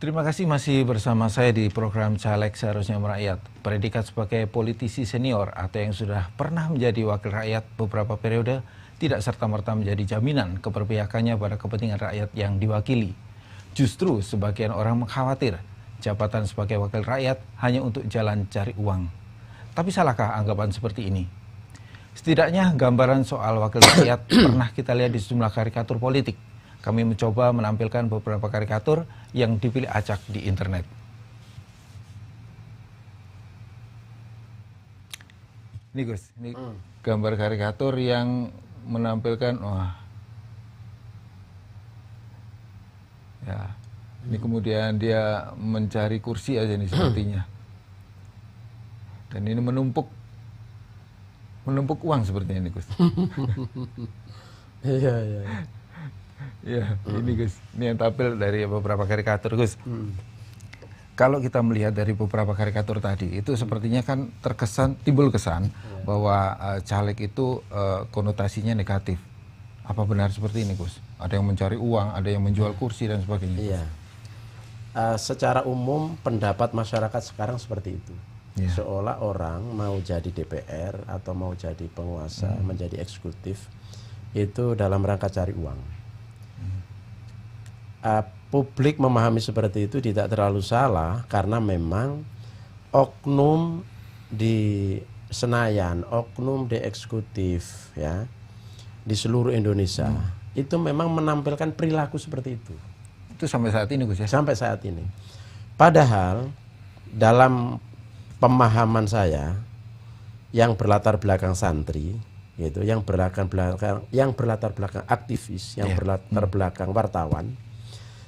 Terima kasih masih bersama saya di program Caleg Seharusnya Merakyat. Predikat sebagai politisi senior atau yang sudah pernah menjadi wakil rakyat beberapa periode tidak serta-merta menjadi jaminan keberpihakannya pada kepentingan rakyat yang diwakili. Justru sebagian orang mengkhawatir jabatan sebagai wakil rakyat hanya untuk jalan cari uang. Tapi salahkah anggapan seperti ini? Setidaknya gambaran soal wakil rakyat pernah kita lihat di sejumlah karikatur politik. Kami mencoba menampilkan beberapa karikatur yang dipilih acak di internet. Ini Gus, ini gambar karikatur yang menampilkan, ya, ini kemudian dia mencari kursi aja nih sepertinya. Dan ini menumpuk uang sepertinya ini Gus. Iya, iya. Ya, ini Gus, ini yang tampil dari beberapa karikatur Gus. Kalau kita melihat dari beberapa karikatur tadi, itu sepertinya kan timbul kesan bahwa caleg itu konotasinya negatif. Apa benar seperti ini Gus? Ada yang mencari uang, ada yang menjual kursi dan sebagainya. Iya. Secara umum pendapat masyarakat sekarang seperti itu. Seolah orang mau jadi DPR atau mau jadi penguasa, menjadi eksekutif, itu dalam rangka cari uang. Publik memahami seperti itu tidak terlalu salah karena memang oknum di Senayan, oknum di eksekutif ya di seluruh Indonesia itu memang menampilkan perilaku seperti itu. Itu sampai saat ini Gus ya? Sampai saat ini. Padahal dalam pemahaman saya yang berlatar belakang santri gitu, yang berlatar belakang aktivis, yang berlatar belakang wartawan,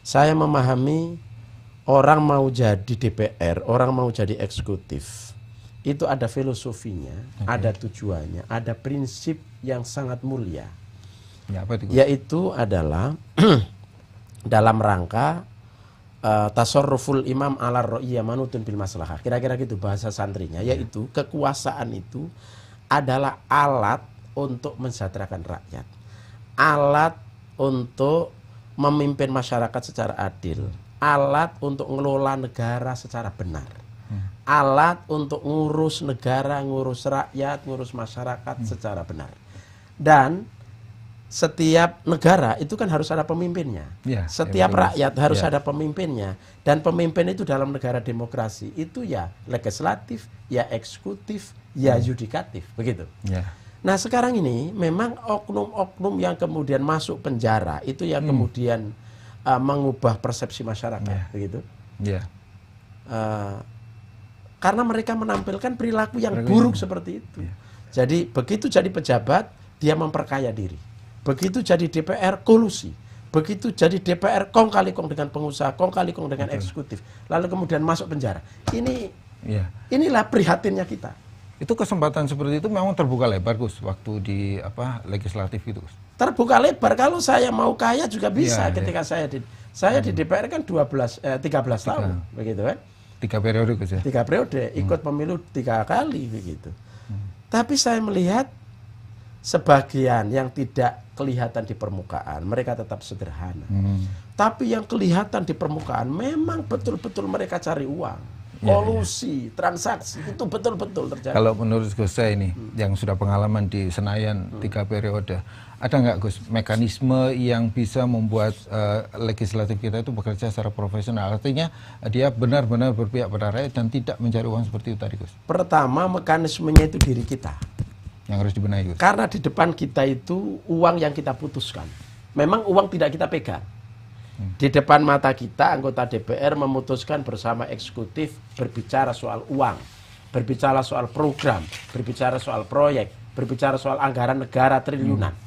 saya memahami orang mau jadi DPR, orang mau jadi eksekutif, itu ada filosofinya, ada tujuannya, ada prinsip yang sangat mulia. Ya, apa itu? Yaitu adalah dalam rangka tasarruful imam ala ro'iyah manutun bil maslahah. Kira-kira gitu bahasa santrinya, yaitu kekuasaan itu adalah alat untuk mensejahterakan rakyat. Alat untuk memimpin masyarakat secara adil, alat untuk mengelola negara secara benar, alat untuk ngurus negara, ngurus rakyat, ngurus masyarakat secara benar. Dan setiap negara itu kan harus ada pemimpinnya, setiap rakyat harus ada pemimpinnya, dan pemimpin itu dalam negara demokrasi itu ya legislatif, ya eksekutif, ya yudikatif, begitu. Nah sekarang ini memang oknum-oknum yang kemudian masuk penjara itu yang kemudian mengubah persepsi masyarakat, begitu. Karena mereka menampilkan perilaku yang buruk seperti itu. Jadi begitu jadi pejabat dia memperkaya diri, begitu jadi DPR kolusi, begitu jadi DPR kong kali kong dengan pengusaha, kong kali kong dengan eksekutif, lalu kemudian masuk penjara. Inilah prihatinnya kita. Itu kesempatan seperti itu memang terbuka lebar Gus waktu di legislatif itu Gus. Terbuka lebar, kalau saya mau kaya juga bisa ketika saya di DPR kan 13 tahun begitu kan. 3 periode Gus ya. 3 periode, ikut pemilu 3 kali begitu. Tapi saya melihat sebagian yang tidak kelihatan di permukaan, mereka tetap sederhana. Tapi yang kelihatan di permukaan memang betul-betul mereka cari uang. Kolusi, transaksi, itu betul-betul terjadi. Kalau menurut Gus saya ini, yang sudah pengalaman di Senayan 3 periode, ada nggak Gus mekanisme yang bisa membuat legislatif kita itu bekerja secara profesional? Artinya dia benar-benar berpihak pada rakyat dan tidak mencari uang seperti itu tadi Gus. Pertama, mekanismenya itu diri kita. Yang harus dibenahi Gus. Karena di depan kita itu uang yang kita putuskan. Memang uang tidak kita pegang. Di depan mata kita anggota DPR memutuskan bersama eksekutif berbicara soal uang, berbicara soal program, berbicara soal proyek, berbicara soal anggaran negara triliunan.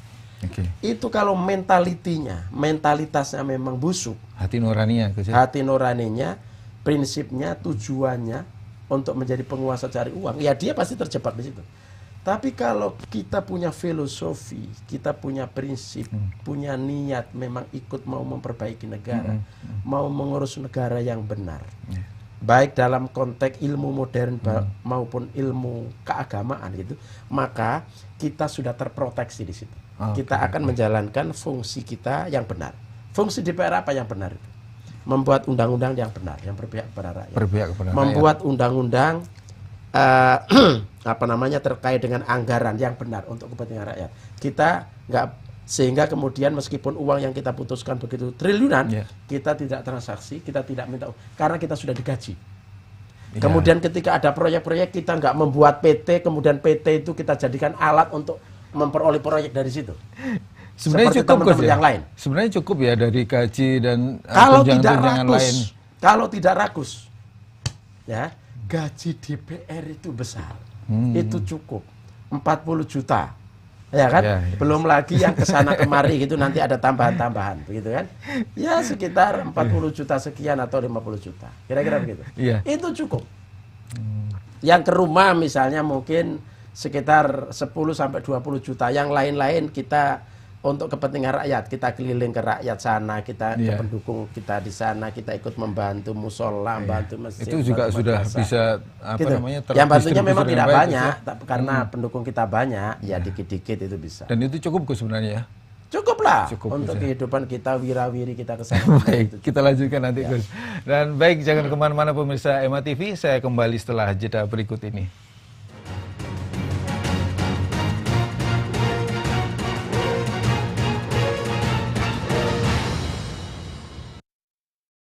Itu kalau mentalitasnya memang busuk, hati nuraninya, prinsipnya, tujuannya untuk menjadi penguasa cari uang, ya dia pasti terjebak di situ. Tapi kalau kita punya filosofi, kita punya prinsip, punya niat memang ikut mau memperbaiki negara, mau mengurus negara yang benar, baik dalam konteks ilmu modern maupun ilmu keagamaan gitu, maka kita sudah terproteksi di situ. Kita akan menjalankan fungsi kita yang benar. Fungsi DPR apa yang benar itu? membuat undang-undang yang benar, yang berpihak kepada rakyat. Berpihak kepada membuat undang-undang apa namanya terkait dengan anggaran yang benar untuk kepentingan rakyat. Kita nggak, sehingga kemudian meskipun uang yang kita putuskan begitu triliunan, kita tidak transaksi, kita tidak minta karena kita sudah digaji. Kemudian ketika ada proyek-proyek kita nggak membuat PT, kemudian PT itu kita jadikan alat untuk memperoleh proyek dari situ. Sebenarnya cukup Gus, ya? Yang lain. Sebenarnya cukup ya dari gaji dan kalau tidak tunjangan rakus, lain. Kalau tidak rakus, ya gaji DPR itu besar, itu cukup 40 juta, ya kan? Ya. Belum lagi yang kesana kemari gitu nanti ada tambahan-tambahan, begitu kan? Ya sekitar 40 juta sekian atau 50 juta, kira-kira begitu. Ya. Itu cukup. Yang ke rumah misalnya mungkin sekitar 10 sampai 20 juta, yang lain-lain kita untuk kepentingan rakyat, kita keliling ke rakyat sana, kita ke pendukung kita di sana, kita ikut membantu musola, membantu masjid. Itu juga sudah bisa apa gitu. namanya? Yang bantunya memang tidak banyak, karena pendukung kita banyak, ya dikit-dikit itu bisa. Dan itu cukup Gus sebenarnya ya? Cukup lah untuk kehidupan kita, wirawiri kita kesana. Baik, kita lanjutkan nanti Gus. Dan baik, jangan kemana-mana pemirsa Ema TV, saya kembali setelah jeda berikut ini.